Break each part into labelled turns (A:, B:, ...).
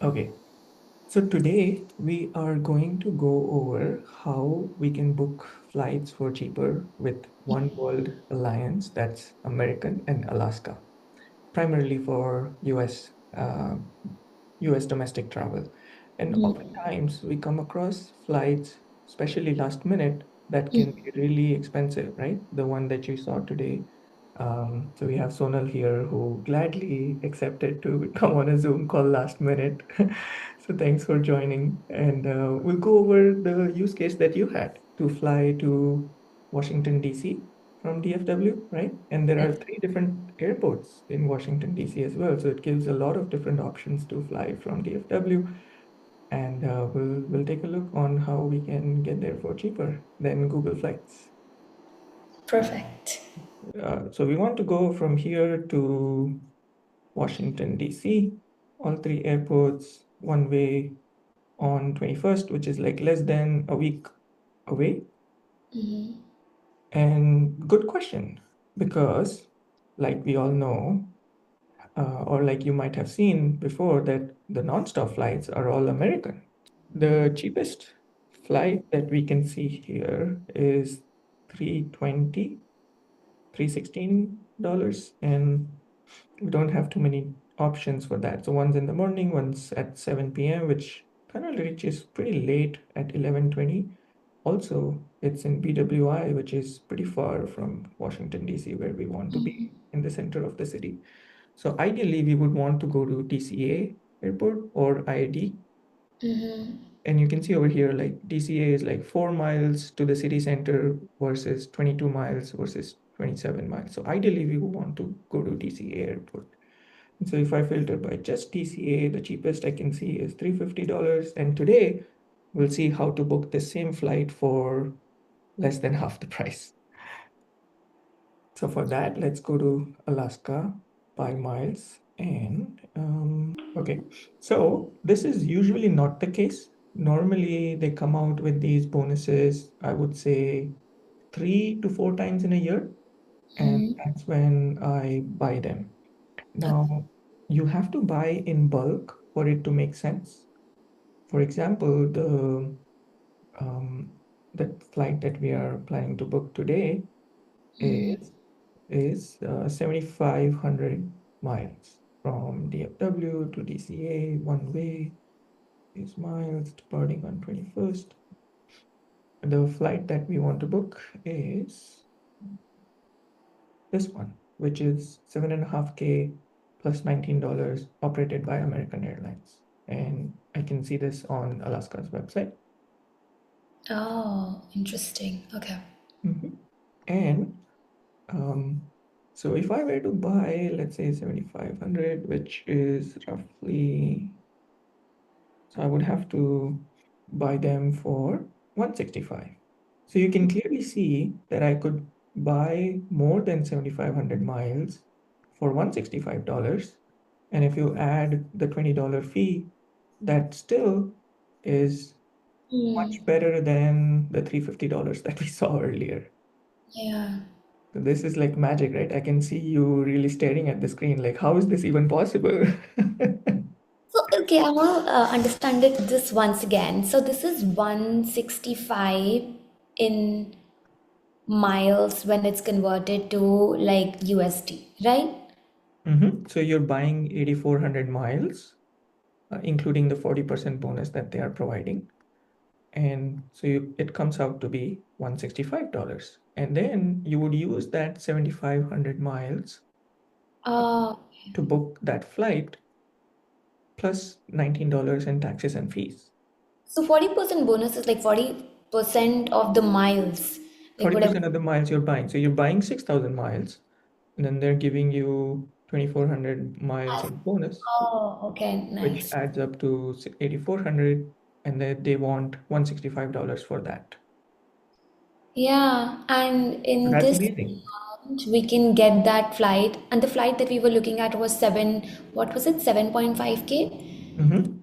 A: Okay, so today we are going to go over how we can book flights for cheaper with OneWorld Alliance, that's American and Alaska, primarily for US domestic travel. And
B: Mm.
A: oftentimes we come across flights, especially last minute, that can be really expensive, right? The one that you saw today. So we have Sonal here who gladly accepted to come on a Zoom call last minute. So thanks for joining. And we'll go over the use case that you had to fly to Washington, D.C. from DFW, right? And there are three different airports in Washington, D.C. as well. So it gives a lot of different options to fly from DFW. And we'll take a look on how we can get there for cheaper than Google Flights.
B: Perfect.
A: So we want to go from here to Washington, D.C., all three airports, one way on 21st, which is like less than a week away. And good question, because like we all know, or like you might have seen before, that the non-stop flights are all American. The cheapest flight that we can see here is 320, $316, and we don't have too many options for that. So one's in the morning, one's at 7 p.m., which kind of reaches pretty late at 11:20. Also, it's in BWI, which is pretty far from Washington, D.C., where we want to be in the center of the city. So ideally, we would want to go to DCA Airport or IAD. And you can see over here, like DCA is like 4 miles to the city center versus 22 miles versus 27 miles. So ideally, we would want to go to DCA Airport. And so if I filter by just DCA, the cheapest I can see is $350. And today, we'll see how to book the same flight for less than half the price. So for that, let's go to Alaska by miles. And okay, so this is usually not the case. Normally, they come out with these bonuses, I would say 3 to 4 times in a year. And that's when I buy them. Now, you have to buy in bulk for it to make sense. For example, um, the flight that we are planning to book today is 7,500 miles from DFW to DCA, one way is miles departing on 21st. The flight that we want to book is this one, which is 7.5K plus $19 operated by American Airlines. And I can see this on Alaska's website.
B: Oh, interesting. Okay.
A: Mhm. And so if I were to buy, let's say 7,500, which is roughly, so I would have to buy them for 165. So you can clearly see that I could buy more than 7,500 miles for $165. And if you add the $20 fee, that still is much better than the $350 that we saw earlier.
B: Yeah.
A: So this is like magic, right? I can see you really staring at the screen, like, how is this even possible?
B: So, okay, I want to understand it this once again. So, this is 165 in miles when it's converted to like USD, right?
A: So you're buying 8,400 miles, including the 40% bonus that they are providing. And so it comes out to be $165. And then you would use that 7,500 miles
B: Uh,
A: to book that flight plus $19 in taxes and fees.
B: so 40% bonus is like 40% of the miles. Like whatever.
A: 40% of the miles you're buying. So you're buying 6,000 miles, and then they're giving you 2,400 miles in bonus,
B: Oh, okay,
A: which
B: nice.
A: adds up to 8,400, and then they want $165 for that.
B: Yeah, and
A: So
B: in
A: that's
B: this
A: amazing.
B: amount, we can get that flight. And the flight that we were looking at was what was it? 7.5K?
A: Mm-hmm.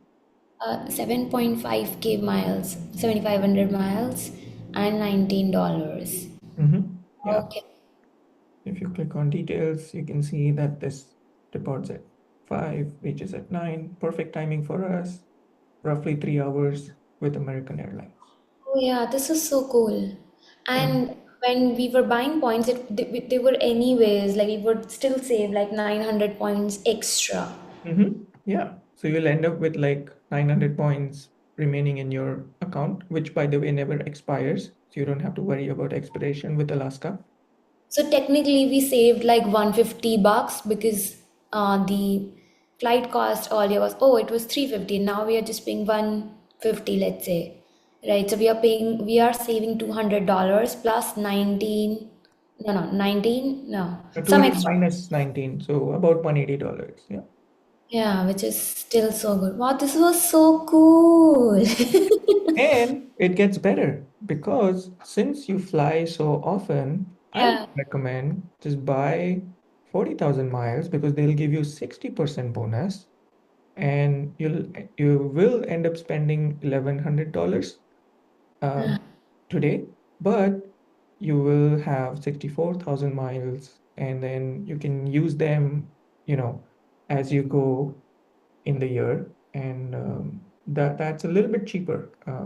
B: 7.5K miles, 7,500 miles, and $19.
A: Mm-hmm. Yeah.
B: Okay.
A: If you click on details, you can see that this reports it. 5, reaches at 9. Perfect timing for us. Roughly 3 hours with American Airlines.
B: Oh yeah, this is so cool.
A: And
B: And when we were buying points, they were anyways, like we would still save like 900 points extra.
A: yeah, so you'll end up with like 900 points remaining in your account, which by the way never expires. So you don't have to worry about expiration with Alaska.
B: So technically we saved like 150 bucks because the flight cost earlier was, oh, it was 350. Now we are just paying 150, let's say. Right? So we are saving $200 plus 19, no, no, 19, no, some
A: 200
B: extra.
A: minus 19, so about $180. Yeah.
B: Yeah, which is still so good. Wow, this was so cool.
A: And it gets better because since you fly so often, I would
B: Yeah.
A: recommend just buy 40,000 miles because they'll give you 60% bonus and you will end up spending $1,100 um, today, but you will have 64,000 miles and then you can use them, you know, as you go in the year. And that's a little bit cheaper.